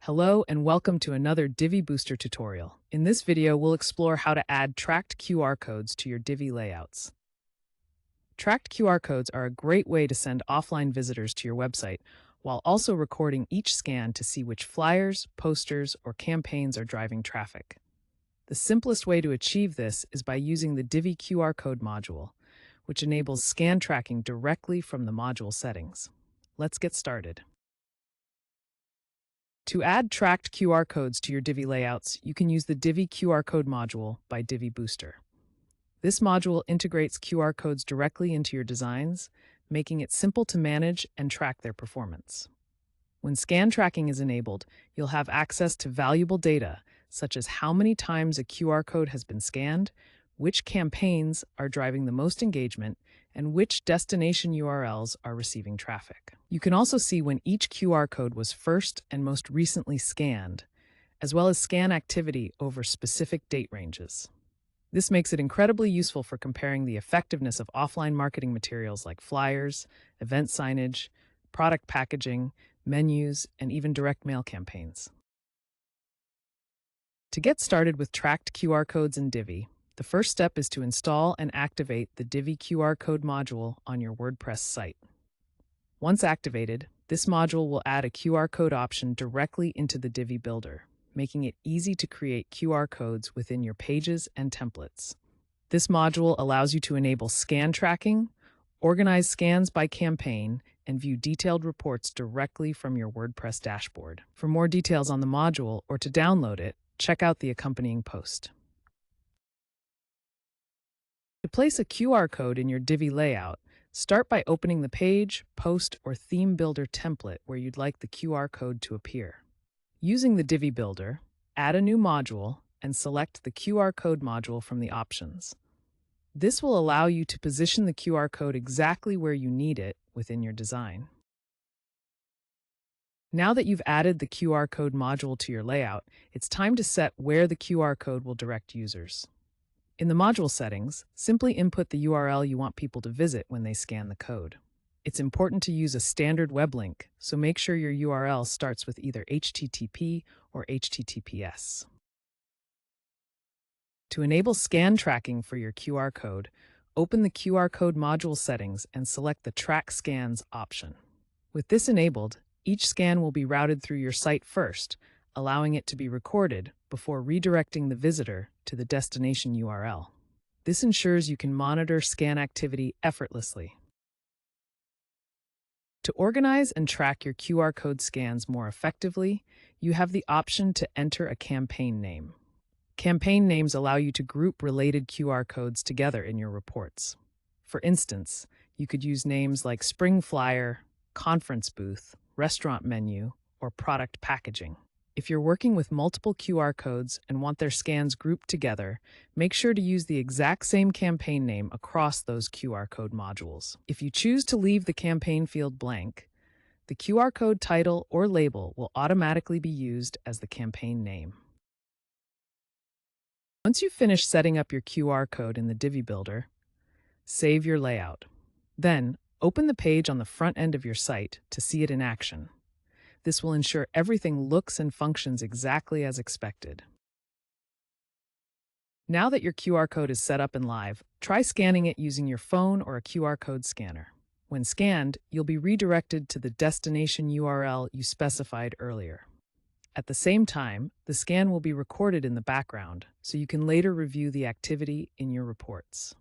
Hello and welcome to another Divi Booster tutorial. In this video, we'll explore how to add tracked QR codes to your Divi layouts. Tracked QR codes are a great way to send offline visitors to your website, while also recording each scan to see which flyers, posters, or campaigns are driving traffic. The simplest way to achieve this is by using the Divi QR Code Module, which enables scan tracking directly from the module settings. Let's get started. To add tracked QR codes to your Divi layouts, you can use the Divi QR Code Module by Divi Booster. This module integrates QR codes directly into your designs, making it simple to manage and track their performance. When scan tracking is enabled, you'll have access to valuable data, such as how many times a QR code has been scanned, which campaigns are driving the most engagement, and which destination URLs are receiving traffic. You can also see when each QR code was first and most recently scanned, as well as scan activity over specific date ranges. This makes it incredibly useful for comparing the effectiveness of offline marketing materials like flyers, event signage, product packaging, menus, and even direct mail campaigns. To get started with tracked QR codes in Divi, the first step is to install and activate the Divi QR Code Module on your WordPress site. Once activated, this module will add a QR code option directly into the Divi Builder, making it easy to create QR codes within your pages and templates. This module allows you to enable scan tracking, organize scans by campaign, and view detailed reports directly from your WordPress dashboard. For more details on the module or to download it, check out the accompanying post. To place a QR code in your Divi layout, start by opening the page, post, or theme builder template where you'd like the QR code to appear. Using the Divi Builder, add a new module and select the QR Code Module from the options. This will allow you to position the QR code exactly where you need it within your design. Now that you've added the QR Code Module to your layout, it's time to set where the QR code will direct users. In the module settings, simply input the URL you want people to visit when they scan the code. It's important to use a standard web link, so make sure your URL starts with either HTTP or HTTPS. To enable scan tracking for your QR code, open the QR Code Module settings and select the Track Scans option. With this enabled, each scan will be routed through your site first, allowing it to be recorded before redirecting the visitor to the destination URL. This ensures you can monitor scan activity effortlessly. To organize and track your QR code scans more effectively, you have the option to enter a campaign name. Campaign names allow you to group related QR codes together in your reports. For instance, you could use names like Spring Flyer, Conference Booth, Restaurant Menu, or Product Packaging. If you're working with multiple QR codes and want their scans grouped together, make sure to use the exact same campaign name across those QR code modules. If you choose to leave the campaign field blank, the QR code title or label will automatically be used as the campaign name. Once you've finished setting up your QR code in the Divi Builder, save your layout. Then, open the page on the front end of your site to see it in action. This will ensure everything looks and functions exactly as expected. Now that your QR code is set up and live, try scanning it using your phone or a QR code scanner. When scanned, you'll be redirected to the destination URL you specified earlier. At the same time, the scan will be recorded in the background, so you can later review the activity in your reports.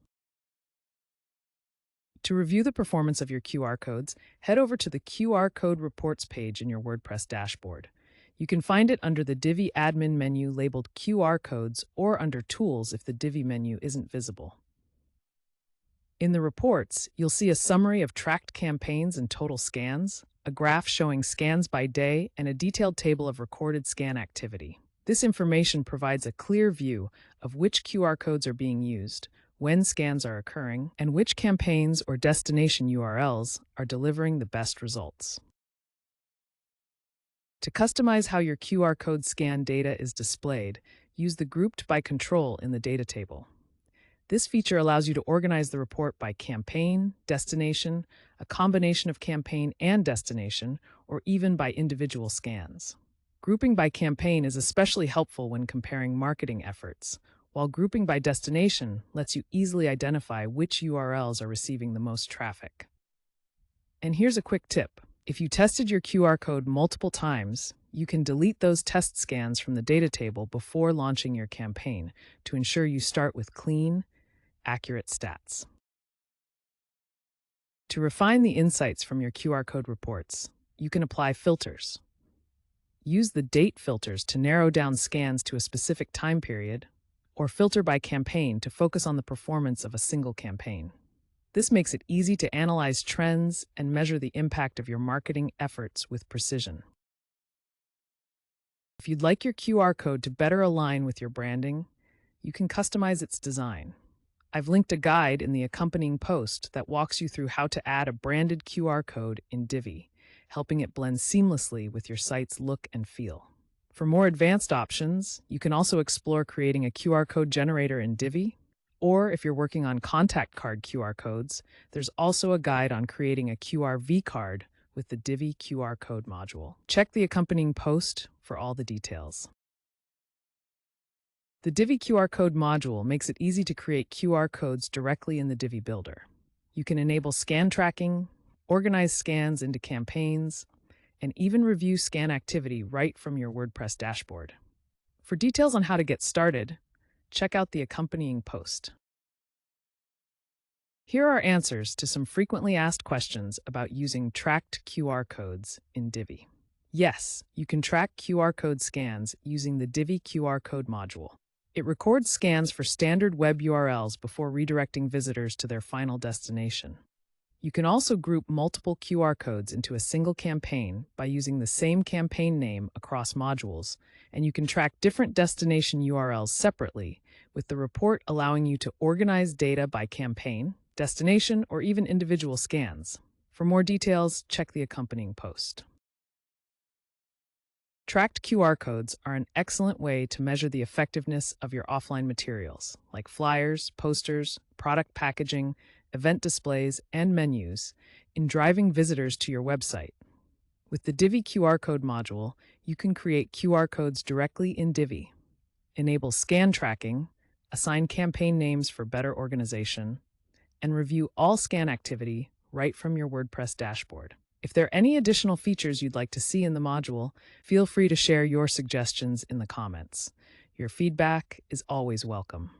To review the performance of your QR codes, head over to the QR Code Reports page in your WordPress dashboard. You can find it under the Divi admin menu labeled QR Codes or under Tools if the Divi menu isn't visible. In the reports, you'll see a summary of tracked campaigns and total scans, a graph showing scans by day, and a detailed table of recorded scan activity. This information provides a clear view of which QR codes are being used, when scans are occurring, and which campaigns or destination URLs are delivering the best results. To customize how your QR code scan data is displayed, use the Grouped by Control in the data table. This feature allows you to organize the report by campaign, destination, a combination of campaign and destination, or even by individual scans. Grouping by campaign is especially helpful when comparing marketing efforts, while grouping by destination lets you easily identify which URLs are receiving the most traffic. And here's a quick tip. If you tested your QR code multiple times, you can delete those test scans from the data table before launching your campaign to ensure you start with clean, accurate stats. To refine the insights from your QR code reports, you can apply filters. Use the date filters to narrow down scans to a specific time period, or filter by campaign to focus on the performance of a single campaign. This makes it easy to analyze trends and measure the impact of your marketing efforts with precision. If you'd like your QR code to better align with your branding, you can customize its design. I've linked a guide in the accompanying post that walks you through how to add a branded QR code in Divi, helping it blend seamlessly with your site's look and feel. For more advanced options, you can also explore creating a QR code generator in Divi, or if you're working on contact card QR codes, there's also a guide on creating a QR card with the Divi QR Code Module. Check the accompanying post for all the details. The Divi QR Code Module makes it easy to create QR codes directly in the Divi Builder. You can enable scan tracking, organize scans into campaigns, and even review scan activity right from your WordPress dashboard. For details on how to get started, check out the accompanying post. Here are answers to some frequently asked questions about using tracked QR codes in Divi. Yes, you can track QR code scans using the Divi QR Code Module. It records scans for standard web URLs before redirecting visitors to their final destination. You can also group multiple QR codes into a single campaign by using the same campaign name across modules, and you can track different destination URLs separately, with the report allowing you to organize data by campaign, destination, or even individual scans. For more details, check the accompanying post. Tracked QR codes are an excellent way to measure the effectiveness of your offline materials, like flyers, posters, product packaging, event displays, and menus, in driving visitors to your website. With the Divi QR Code Module, you can create QR codes directly in Divi, enable scan tracking, assign campaign names for better organization, and review all scan activity right from your WordPress dashboard. If there are any additional features you'd like to see in the module, feel free to share your suggestions in the comments. Your feedback is always welcome.